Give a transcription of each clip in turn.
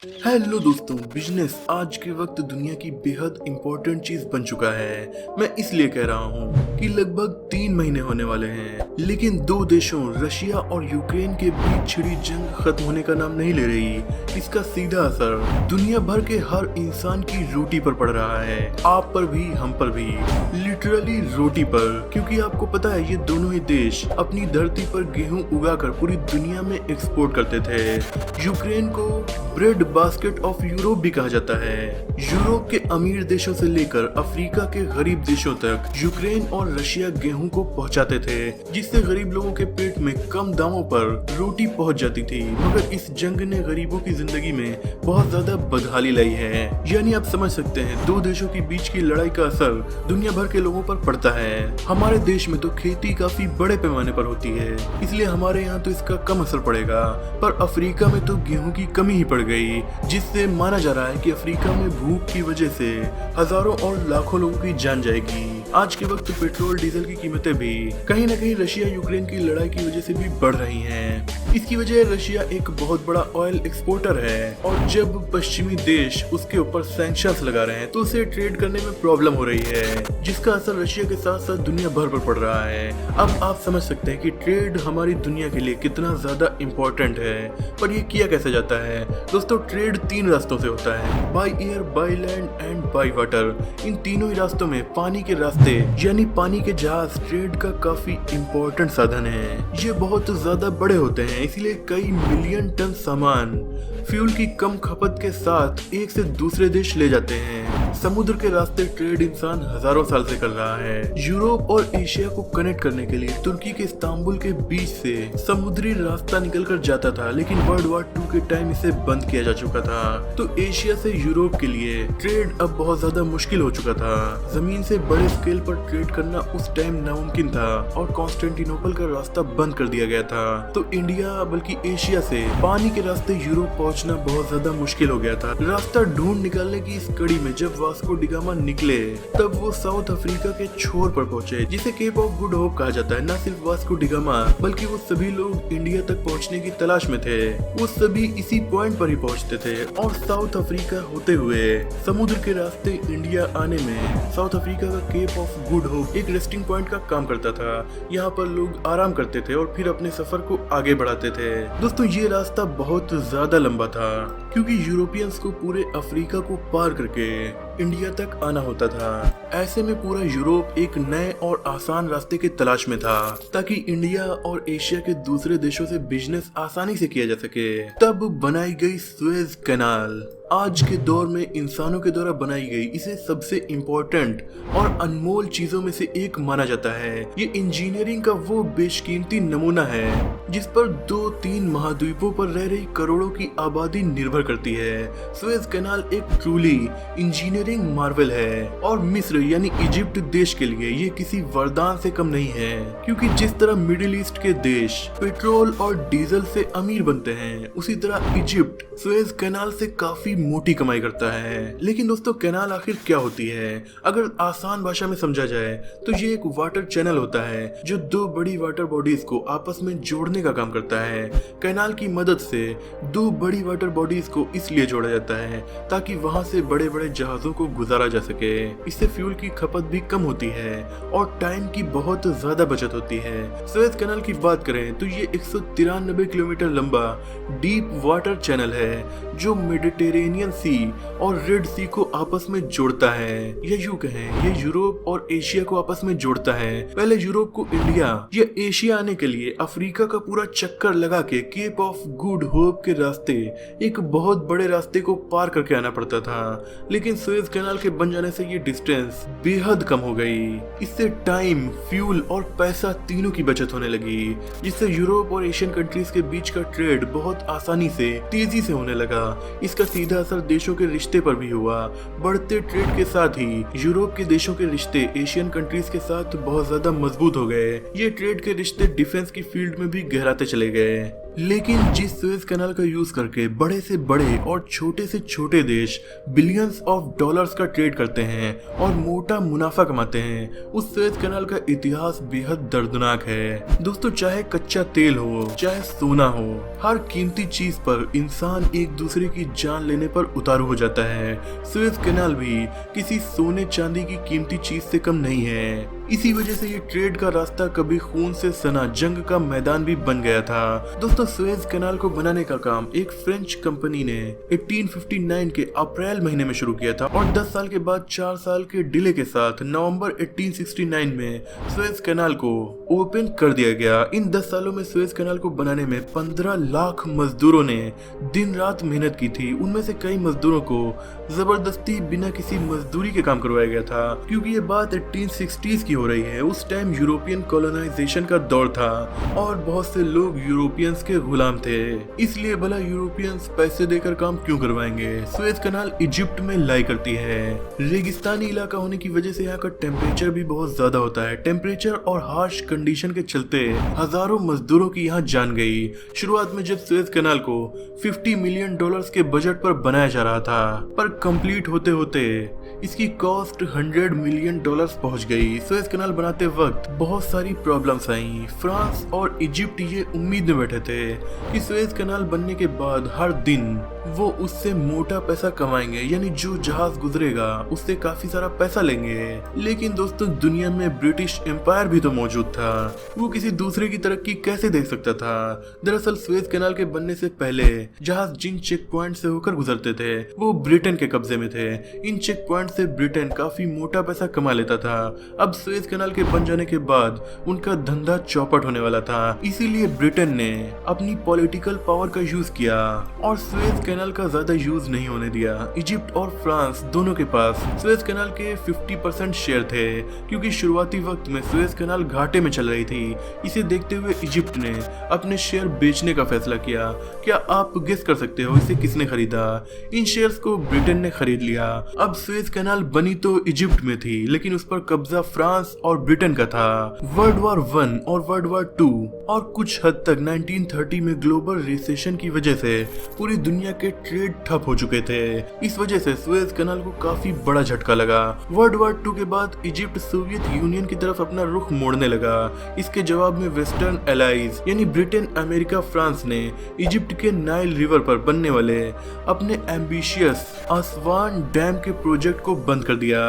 Hello दोस्तों, business आज के वक्त दुनिया की बेहद इम्पोर्टेंट चीज बन चुका है। मैं इसलिए कह रहा हूँ कि लगभग 3 महीने होने वाले हैं, लेकिन दो देशों रशिया और यूक्रेन के बीच छिड़ी जंग खत्म होने का नाम नहीं ले रही। इसका सीधा असर दुनिया भर के हर इंसान की रोटी पर पड़ रहा है, आप पर भी, हम पर भी, लिटरली रोटी पर। क्योंकि आपको पता है, ये दोनों ही देश अपनी धरती पर गेहूं उगाकर पूरी दुनिया में एक्सपोर्ट करते थे। यूक्रेन को ब्रेड बास्केट ऑफ यूरोप भी कहा जाता है। यूरोप के अमीर देशों से लेकर अफ्रीका के गरीब देशों तक यूक्रेन और रशिया गेहूं को पहुंचाते थे, जिससे गरीब लोगों के पेट में कम दामों पर रोटी पहुंच जाती थी। मगर इस जंग ने गरीबों की जिंदगी में बहुत ज्यादा बदहाली लाई है। यानी आप समझ सकते हैं, दो देशों के बीच की लड़ाई का असर दुनिया भर के लोगों पर पड़ता है। हमारे देश में तो खेती काफी बड़े पैमाने पर होती है, इसलिए हमारे यहाँ तो इसका कम असर पड़ेगा, पर अफ्रीका में तो गेहूं की कमी ही पड़ गई, जिससे माना जा रहा है कि अफ्रीका में भूख की वजह से हजारों और लाखों लोगों की जान जाएगी। आज के वक्त पेट्रोल डीजल की कीमतें भी कहीं न कहीं रशिया यूक्रेन की लड़ाई की वजह से भी बढ़ रही हैं। इसकी वजह रशिया एक बहुत बड़ा ऑयल एक्सपोर्टर है, और जब पश्चिमी देश उसके ऊपर सैंक्शंस लगा रहे हैं तो उसे ट्रेड करने में प्रॉब्लम हो रही है, जिसका असर रशिया के साथ साथ दुनिया भर पर पड़ रहा है। अब आप समझ सकते हैं कि ट्रेड हमारी दुनिया के लिए कितना ज्यादा इम्पोर्टेंट है। पर ये किया कैसे जाता है दोस्तों? ट्रेड 3 रास्तों से होता है, by air, by land and by water. इन तीनों ही रास्तों में पानी के रास्ते यानी पानी के जहाज ट्रेड का काफी इम्पोर्टेंट साधन है। ये बहुत ज्यादा बड़े होते हैं, इसलिए कई मिलियन टन सामान फ्यूल की कम खपत के साथ एक से दूसरे देश ले जाते हैं। समुद्र के रास्ते ट्रेड इंसान हजारों साल से कर रहा है। यूरोप और एशिया को कनेक्ट करने के लिए तुर्की के इस्तांबुल के बीच से समुद्री रास्ता निकल कर जाता था, लेकिन वर्ल्ड वॉर 2 के टाइम इसे बंद किया जा चुका था। तो एशिया से यूरोप के लिए ट्रेड अब बहुत ज्यादा मुश्किल हो चुका था। जमीन से बड़े स्केल पर ट्रेड करना उस टाइम नामुमकिन था, और कॉन्स्टेंटिनोपल का रास्ता बंद कर दिया गया था। तो इंडिया बल्कि एशिया से पानी के रास्ते यूरोप पहुंचना बहुत ज्यादा मुश्किल हो गया था। रास्ता ढूंढ निकालने की इस कड़ी में जब वास्को डिगामा निकले, तब वो साउथ अफ्रीका के छोर पर पहुंचे, जिसे केप ऑफ गुड होप कहा जाता है। न सिर्फ वास्को डिगामा, बल्कि वो सभी लोग इंडिया तक पहुंचने की तलाश में थे। वो सभी इसी पॉइंट पर ही पहुंचते थे, और साउथ अफ्रीका होते हुए समुद्र के रास्ते इंडिया आने में साउथ अफ्रीका का केप ऑफ गुड होप एक रेस्टिंग पॉइंट का काम करता था। यहाँ पर लोग आराम करते थे और फिर अपने सफर को आगे बढ़ाते थे। दोस्तों, ये रास्ता बहुत ज्यादा लंबा था, क्योंकि यूरोपियंस को पूरे अफ्रीका को पार करके इंडिया तक आना होता था। ऐसे में पूरा यूरोप एक नए और आसान रास्ते की तलाश में था, ताकि इंडिया और एशिया के दूसरे देशों से बिजनेस आसानी से किया जा सके। तब बनाई गई सुएज कैनाल आज के दौर में इंसानों के द्वारा बनाई गई इसे सबसे इम्पोर्टेंट और अनमोल चीजों में से एक माना जाता है। ये इंजीनियरिंग का वो बेशकीमती नमूना है जिस पर 2-3 महाद्वीपों पर रह रही करोड़ों की आबादी निर्भर करती है। सुएज कैनाल एक ट्रूली इंजीनियरिंग मार्वल है, और मिस्र यानी इजिप्ट देश के लिए ये किसी वरदान से कम नहीं है। क्योंकि जिस तरह मिडिल ईस्ट के देश पेट्रोल और डीजल से अमीर बनते हैं, उसी तरह इजिप्ट सुएज कैनाल से काफी मोटी कमाई करता है। लेकिन दोस्तों, कैनाल आखिर क्या होती है? अगर आसान भाषा में समझा जाए तो ये एक वाटर चैनल होता है जो 2 बड़ी वाटर बॉडीज को आपस में जोड़ने का काम करता है। कैनाल की मदद से 2 बड़ी वाटर बॉडीज को इसलिए जोड़ा जाता है ताकि वहां से बड़े बड़े जहाजों को गुजारा जा सके। इससे फ्यूल की खपत भी कम होती है और टाइम की बहुत ज्यादा बचत होती है। सुएज कैनाल की बात करें तो ये 193 किलोमीटर लंबा डीप वाटर चैनल है जो मेडिटेरेनियन सी और रेड सी को आपस में जोड़ता है। या यूं कहें, ये यूरोप और एशिया को आपस में जोड़ता है। पहले यूरोप को इंडिया या एशिया आने के लिए अफ्रीका का पूरा चक्कर लगा के केप ऑफ गुड होप के रास्ते एक बहुत बड़े रास्ते को पार करके आना पड़ता था। लेकिन सुएज कैनाल के बन जाने से ये डिस्टेंस बेहद कम हो गई। इससे टाइम, फ्यूल और पैसा तीनों की बचत होने लगी, जिससे यूरोप और एशियन कंट्रीज के बीच का ट्रेड बहुत आसानी से, तेजी से होने लगा। इसका सीधा असर देशों के रिश्ते पर भी हुआ। बढ़ते ट्रेड के साथ ही यूरोप के देशों के रिश्ते एशियन कंट्रीज के साथ बहुत ज्यादा मजबूत हो गए। ये ट्रेड के रिश्ते डिफेंस की फील्ड में भी गहराते चले गए। लेकिन जिस सुएज कैनाल का यूज करके बड़े से बड़े और छोटे से छोटे देश बिलियंस ऑफ डॉलर्स का ट्रेड करते हैं और मोटा मुनाफा कमाते हैं, उस सुएज कैनाल का इतिहास बेहद दर्दनाक है। दोस्तों, चाहे कच्चा तेल हो चाहे सोना हो, हर कीमती चीज पर इंसान एक दूसरे की जान लेने पर उतारू हो जाता है। सुएज कैनाल भी किसी सोने चांदी की कीमती चीज से कम नहीं है। इसी वजह से ये ट्रेड का रास्ता कभी खून से सना जंग का मैदान भी बन गया था। दोस्तों, सुएज कैनाल को बनाने का काम एक फ्रेंच कंपनी ने 1859 के अप्रैल महीने में शुरू किया था और 10 साल के बाद 4 साल के डिले के साथ नवंबर 1869 में सुएज कैनाल को ओपन कर दिया गया। इन 10 सालों में सुएज कैनाल को बनाने में 15 लाख मजदूरों ने दिन रात मेहनत की थी। उनमें से कई मजदूरों को जबरदस्ती बिना किसी मजदूरी के काम करवाया गया था, क्योंकि ये बात 1860s की हो रही है। उस टाइम यूरोपियन कॉलोनाइजेशन का दौर था और बहुत से लोग यूरोपियंस के गुलाम थे, इसलिए भला यूरोपियंस पैसे देकर काम क्यों करवाएंगे। सुएज कैनाल इजिप्ट में लाई करती है। रेगिस्तानी इलाका होने की वजह से यहाँ का टेम्परेचर भी बहुत ज्यादा होता है। टेम्परेचर और हार्श कंडीशन के चलते हजारों मजदूरों की यहाँ जान गई। शुरुआत में जब सुएज कैनाल को $50 मिलियन के बजट पर बनाया जा रहा था, पर कंप्लीट होते होते इसकी कॉस्ट $100 मिलियन पहुंच गई। सुएज कैनाल बनाते वक्त बहुत सारी प्रॉब्लम्स आई। फ्रांस और इजिप्ट ये उम्मीद में बैठे थे कि सुएज कैनाल बनने के बाद हर दिन वो उससे मोटा पैसा कमाएंगे, यानी जो जहाज गुजरेगा उससे काफी सारा पैसा लेंगे। लेकिन दोस्तों, दुनिया में ब्रिटिश एम्पायर भी तो मौजूद था, वो किसी दूसरे की तरक्की कैसे देख सकता था। दरअसल सुएज कैनाल के बनने से पहले जहाज जिन चेक पॉइंट से होकर गुजरते थे वो ब्रिटेन के कब्जे में थे। इन चेक पॉइंट से ब्रिटेन काफी मोटा पैसा कमा लेता था। अब सुएज कैनाल के बन जाने के बाद उनका धंधा चौपट होने वाला था, इसीलिए ब्रिटेन ने अपनी पॉलिटिकल पावर का यूज किया और सुएज कैनाल का ज्यादा यूज नहीं होने दिया। इजिप्ट और फ्रांस दोनों के पास सुएज कैनाल के 50% शेयर थे, क्योंकि शुरुआती वक्त में सुएज कैनाल घाटे में चल रही थी। इसे देखते हुए इजिप्ट ने अपने शेयर बेचने का फैसला किया। क्या आप गेस कर सकते हो इसे किसने खरीदा? इन शेयर्स को ब्रिटेन ने खरीद लिया। अब सुएज कैनाल बनी तो इजिप्ट में थी, लेकिन उस पर कब्जा फ्रांस और ब्रिटेन का था। वर्ल्ड वॉर 1 और वर्ल्ड वॉर 2 और कुछ हद तक 1930 में ग्लोबल रिसेशन की वजह से पूरी दुनिया के ट्रेड ठप हो चुके थे। इस वजह से सुएज कैनाल को काफी बड़ा झटका लगा। वर्ल्ड वॉर 2 के बाद इजिप्ट सोवियत यूनियन की तरफ अपना रुख मोड़ने लगा। इसके जवाब में वेस्टर्न एलाइज यानी ब्रिटेन, अमेरिका, फ्रांस ने इजिप्ट के नाइल रिवर पर बनने वाले अपने एम्बिशियस असवान डैम के प्रोजेक्ट को बंद कर दिया।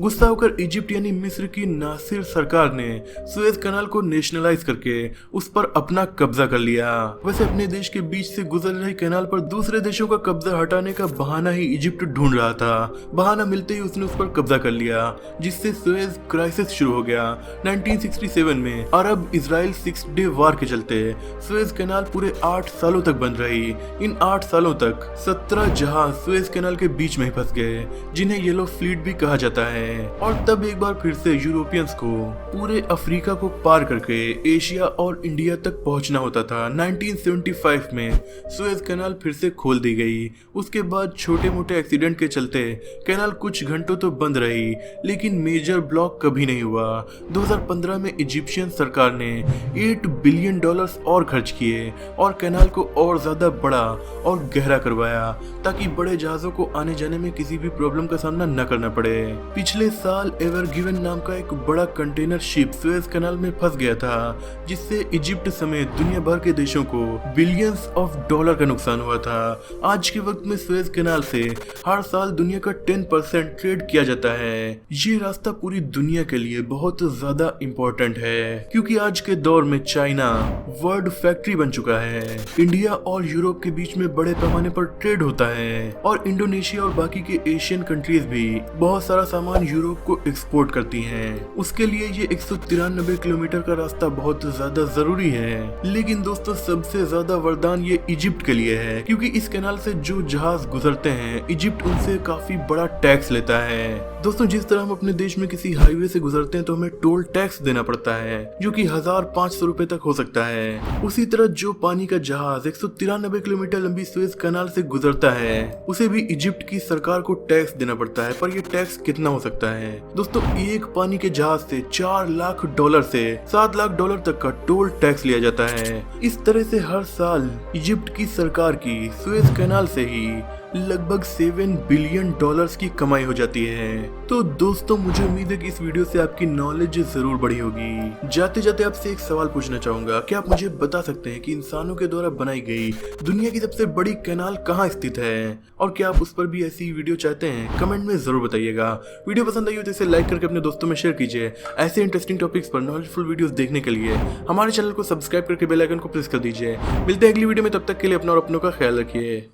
गुस्सा होकर इजिप्ट यानी मिस्र की नासिर सरकार ने सुएज कैनाल को नेशनलाइज करके उस पर अपना कब्जा कर लिया। वैसे अपने देश के बीच से गुजर रही कैनाल पर दूसरे देशों का कब्जा हटाने का बहाना ही इजिप्ट ढूंढ रहा था। बहाना मिलते ही उसने उस पर कब्जा कर लिया, जिससे सुएज क्राइसिस शुरू हो गया। 1967 में अरब इजराइल 6 डे वार के चलते सुएज कैनाल पूरे 8 सालों तक बंद रही। इन 8 सालों तक 17 जहाज सुएज कैनाल के बीच में ही फंस गए, जिन्हें येलो फ्लीट भी कहा जाता है। और तब एक बार फिर से यूरोपियंस को पूरे अफ्रीका को पार करके एशिया और इंडिया तक पहुंचना होता था। 1975 में सुएज कैनाल फिर से खोल दी गई। उसके बाद छोटे मोटे एक्सीडेंट के चलते कैनाल कुछ घंटों तो बंद रही, लेकिन मेजर ब्लॉक कभी नहीं हुआ। 2015 में इजिप्शियन सरकार ने $8 बिलियन और खर्च किए और कैनाल को और ज्यादा बड़ा और गहरा करवाया, ताकि बड़े जहाजों को आने जाने में किसी भी प्रॉब्लम का सामना न करना पड़े। पिछले साल एवर गिवन नाम का एक बड़ा कंटेनर शिप सुएज कैनाल में फंस गया था, जिससे इजिप्ट समेत दुनिया भर के देशों को बिलियंस ऑफ डॉलर का नुकसान हुआ था। आज के वक्त में सुएज कैनाल से हर साल दुनिया का 10% ट्रेड किया जाता है। ये रास्ता पूरी दुनिया के लिए बहुत ज्यादा इम्पोर्टेंट है, क्योंकि आज के दौर में चाइना वर्ल्ड फैक्ट्री बन चुका है। इंडिया और यूरोप के बीच में बड़े पैमाने पर ट्रेड होता है और इंडोनेशिया और बाकी के एशियन कंट्रीज भी बहुत सारा सामान यूरोप को एक्सपोर्ट करती हैं। उसके लिए ये 193 किलोमीटर का रास्ता बहुत ज्यादा जरूरी है। लेकिन दोस्तों, सबसे ज्यादा वरदान ये इजिप्ट के लिए है, क्योंकि इस कैनाल कैनाल से जो जहाज गुजरते हैं इजिप्ट उनसे काफी बड़ा टैक्स लेता है। दोस्तों जिस तरह हम अपने देश में किसी हाईवे से गुजरते हैं तो हमें टोल टैक्स देना पड़ता है जो कि 1500 रुपए तक हो सकता है। उसी तरह जो पानी का जहाज 193 किलोमीटर लंबी सुएज कैनाल से गुजरता है उसे भी इजिप्ट की सरकार को टैक्स देना पड़ता है। पर ये टैक्स कितना हो सकता है दोस्तों, एक पानी के जहाज से $4 लाख से $7 लाख तक का टोल टैक्स लिया जाता है। इस तरह से हर साल इजिप्ट की सरकार की सुएज कैनाल से ही लगभग $7 बिलियन की कमाई हो जाती है। तो दोस्तों मुझे उम्मीद है कि इस वीडियो से आपकी नॉलेज जरूर बढ़ी होगी। जाते जाते आपसे एक सवाल पूछना चाहूंगा, क्या आप मुझे बता सकते हैं कि इंसानों के द्वारा बनाई गई दुनिया की सबसे बड़ी कैनाल कहाँ स्थित है, और क्या आप उस पर भी ऐसी वीडियो चाहते हैं? कमेंट में जरूर बताइएगा। वीडियो पसंद आई हो तो इसे लाइक करके अपने दोस्तों में शेयर कीजिए। ऐसे इंटरेस्टिंग टॉपिक्स पर नॉलेजफुल वीडियोस देखने के लिए हमारे चैनल को सब्सक्राइब करके बेल आइकन को प्रेस कर दीजिए। मिलते हैं अगली वीडियो में, तब तक के लिए अपना और अपनों का ख्याल रखिए।